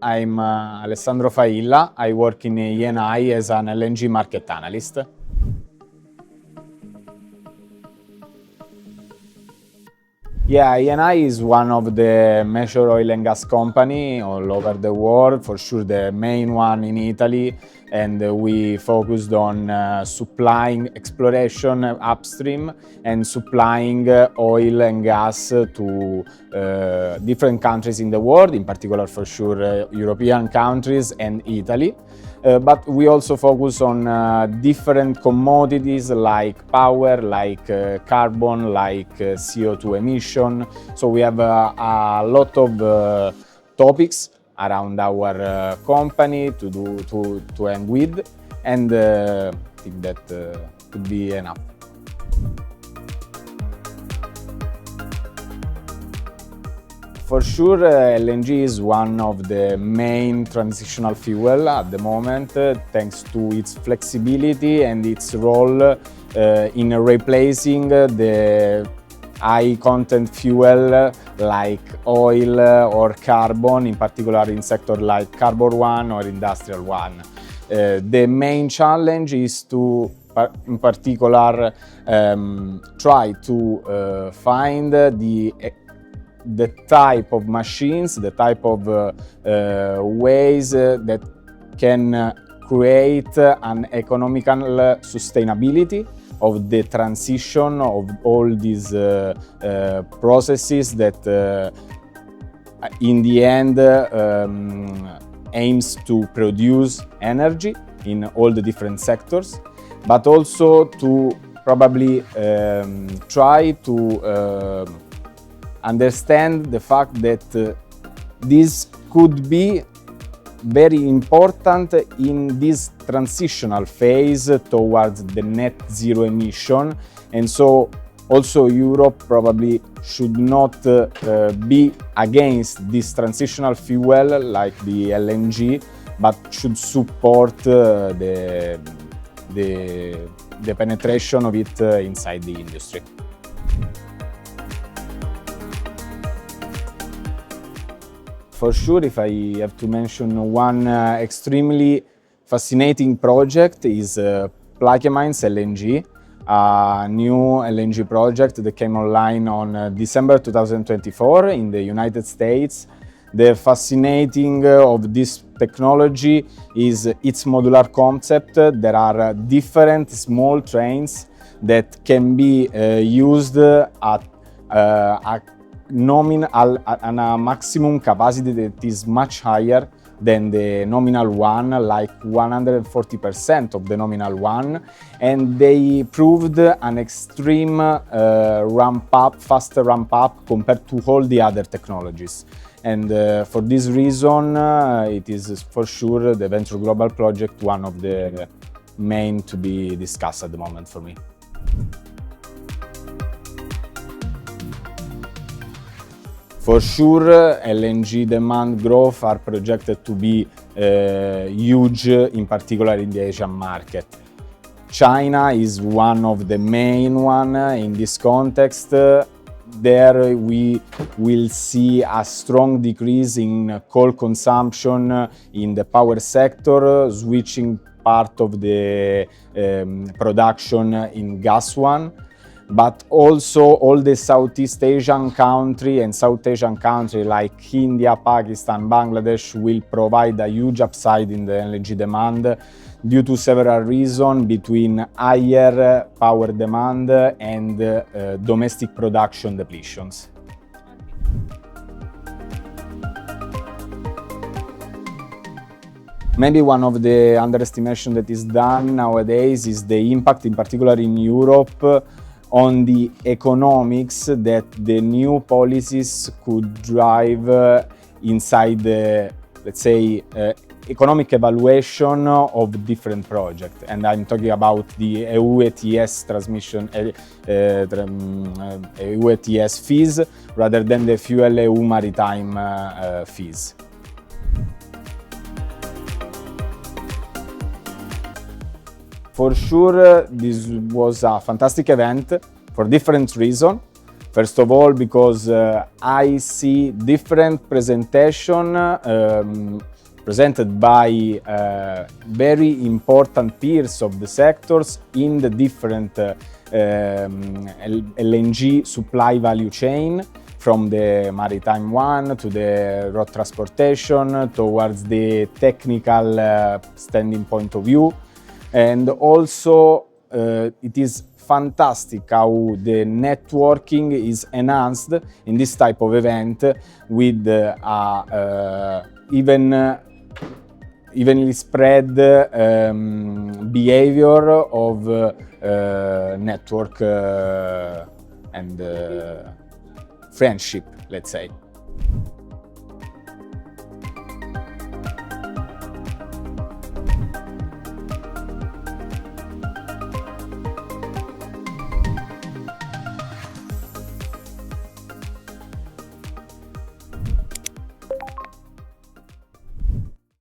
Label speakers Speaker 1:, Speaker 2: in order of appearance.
Speaker 1: I'm Alessandro Failla. I work in Eni as an LNG market analyst. Yeah, Eni is one of the major oil and gas company all over the world, for sure the main one in Italy, and we focused on supplying exploration upstream and supplying oil and gas to different countries in the world, in particular for sure European countries and Italy. But we also focus on different commodities like power, like carbon, like CO2 emission. So we have a lot of topics around our company to end with, and I think that could be enough. For sure, LNG is one of the main transitional fuel at the moment, thanks to its flexibility and its role in replacing the high content fuel like oil or carbon, in particular in sectors like carbon one or industrial one. The main challenge is to, in particular, try to find the type of machines, the type of ways that can create an economical sustainability of the transition of all these processes that in the end aims to produce energy in all the different sectors, but also to probably try to understand the fact that this could be very important in this transitional phase towards the net zero emission, and so also Europe probably should not be against this transitional fuel like the LNG, but should support the penetration of it inside the industry. For sure, if I have to mention one extremely fascinating project is Plaquemines LNG, a new LNG project that came online on December 2024 in the United States. The fascinating of this technology is its modular concept. There are different small trains that can be used at a maximum capacity that is much higher than the nominal one, like 140% of the nominal one, and they proved an extreme faster ramp up compared to all the other technologies. And for this reason, it is for sure the Venture Global project one of the main to be discussed at the moment for me. For sure, LNG demand growth are projected to be huge, in particular in the Asian market. China is one of the main one in this context. There we will see a strong decrease in coal consumption in the power sector, switching part of the production in gas one. But also all the Southeast Asian country and South Asian country like India, Pakistan, Bangladesh will provide a huge upside in the LNG demand due to several reasons between higher power demand and domestic production depletions. Maybe one of the underestimations that is done nowadays is the impact, in particular in Europe, on the economics that the new policies could drive inside the, let's say, economic evaluation of different projects. And I'm talking about the EU ETS EU ETS fees rather than the Fuel EU Maritime fees. For sure, this was a fantastic event for different reasons. First of all, because I see different presentation presented by very important peers of the sectors in the different LNG supply value chain, from the maritime one to the road transportation towards the technical standing point of view. And also it is fantastic how the networking is enhanced in this type of event with evenly spread behavior of network and friendship, let's say.